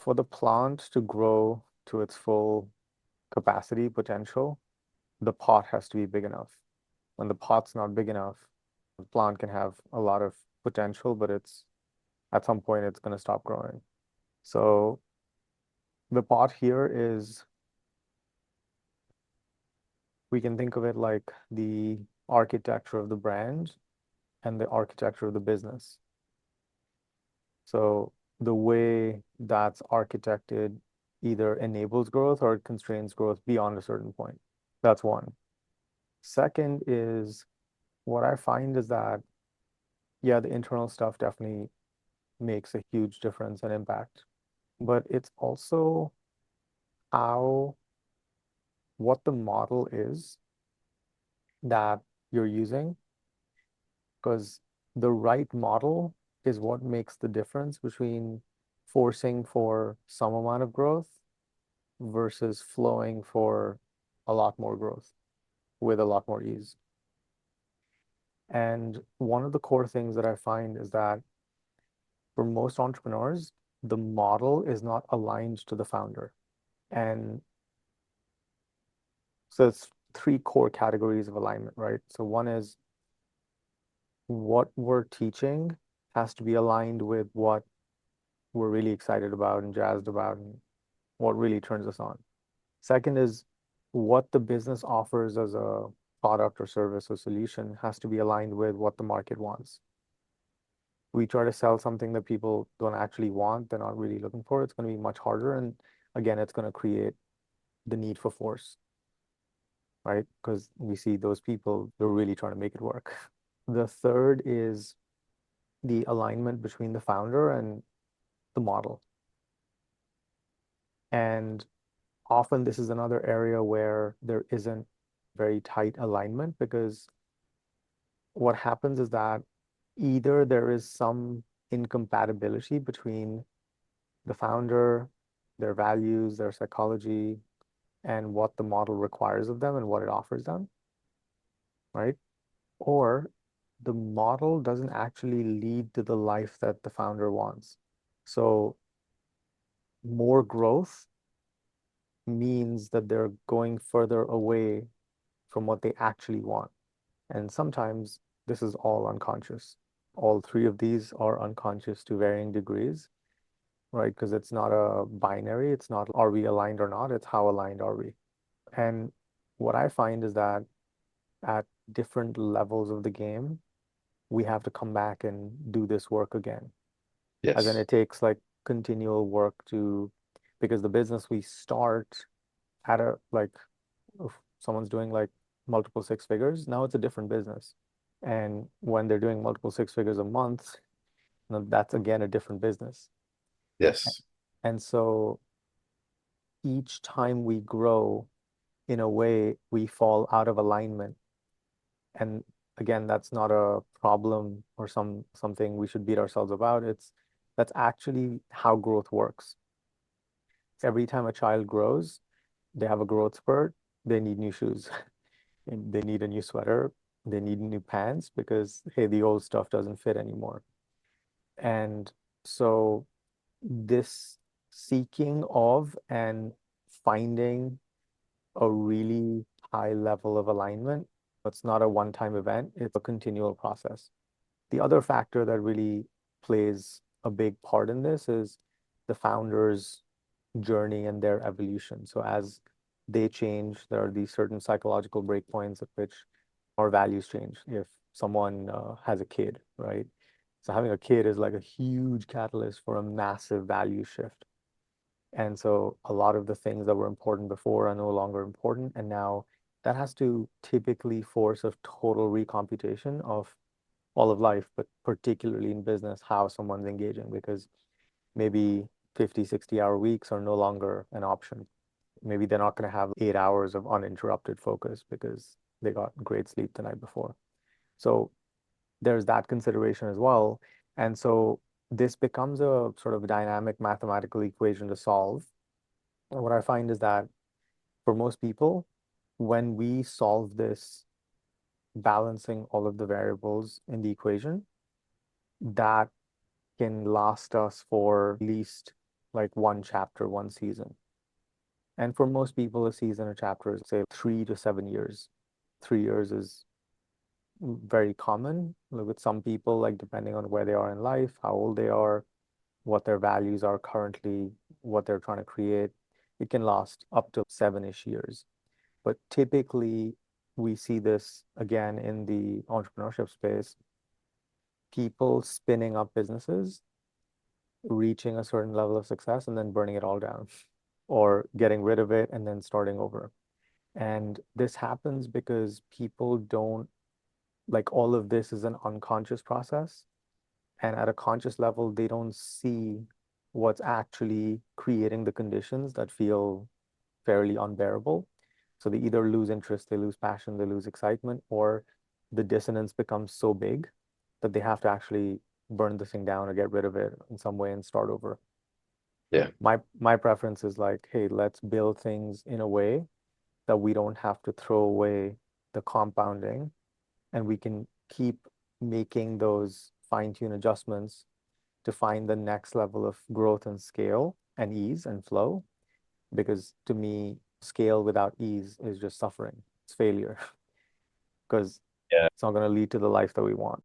For the plant to grow to its full capacity potential, the pot has to be big enough. When the pot's not big enough, the plant can have a lot of potential, but it's at some point it's going to stop growing. So the pot here is, we can think of it like the architecture of the brand and the architecture of the business. So the way that's architected either enables growth or it constrains growth beyond a certain point. That's one. Second is, what I find is that, yeah, the internal stuff definitely makes a huge difference and impact, but it's also how, what the model is that you're using, because the right model is what makes the difference between forcing for some amount of growth versus flowing for a lot more growth with a lot more ease. And one of the core things that I find is that for most entrepreneurs, the model is not aligned to the founder. And so it's three core categories of alignment, right? So one is, what we're teaching has to be aligned with what we're really excited about and jazzed about and what really turns us on. Second is, what the business offers as a product or service or solution has to be aligned with what the market wants. We try to sell something that people don't actually want, they're not really looking for, it's going to be much harder. And again, it's going to create the need for force, right? Because we see those people, they're really trying to make it work. The third is the alignment between the founder and the model. And often this is another area where there isn't very tight alignment, because what happens is that either there is some incompatibility between the founder, their values, their psychology, and what the model requires of them and what it offers them, right? Or the model doesn't actually lead to the life that the founder wants. So more growth means that they're going further away from what they actually want. And sometimes this is all unconscious. All three of these are unconscious to varying degrees, right? Because it's not a binary. It's not, are we aligned or not? It's how aligned are we? And what I find is that at different levels of the game, we have to come back and do this work again. As in, Yes. it takes like continual work to, because the business we start at a, like, if someone's doing like multiple six figures, now it's a different business. And when they're doing multiple six figures a month, that's again a different business. Yes. And so each time we grow, in a way, we fall out of alignment. And again, that's not a problem or something we should beat ourselves about. That's actually how growth works. Every time a child grows, they have a growth spurt, they need new shoes. And they need a new sweater, they need new pants because, hey, the old stuff doesn't fit anymore. And so this seeking of and finding a really high level of alignment, it's not a one-time event, it's a continual process. The other factor that really plays a big part in this is the founder's journey and their evolution. So as they change, there are these certain psychological breakpoints at which our values change. If someone has a kid, right? So having a kid is like a huge catalyst for a massive value shift. And so a lot of the things that were important before are no longer important. And now that has to typically force a total recomputation of all of life, but particularly in business, how someone's engaging, because maybe 50, 60-hour weeks are no longer an option. Maybe they're not going to have 8 hours of uninterrupted focus because they got great sleep the night before. So there's that consideration as well. And so this becomes a sort of dynamic mathematical equation to solve. And what I find is that for most people, when we solve this, balancing all of the variables in the equation, that can last us for at least like one chapter, one season. And for most people, a season or chapter is, say, 3 to 7 years. 3 years is very common. With some people, like depending on where they are in life, how old they are, what their values are currently, what they're trying to create, it can last up to 7-ish years. But typically, we see this again in the entrepreneurship space, people spinning up businesses, reaching a certain level of success, and then burning it all down, or getting rid of it and then starting over. And this happens because people don't, like, all of this is an unconscious process. And at a conscious level, they don't see what's actually creating the conditions that feel fairly unbearable. So they either lose interest, they lose passion, they lose excitement, or the dissonance becomes so big that they have to actually burn the thing down or get rid of it in some way and start over. Yeah. My preference is like, hey, let's build things in a way that we don't have to throw away the compounding, and we can keep making those fine-tune adjustments to find the next level of growth and scale and ease and flow. Because to me, scale without ease is just suffering. It's failure because Yeah. it's not going to lead to the life that we want.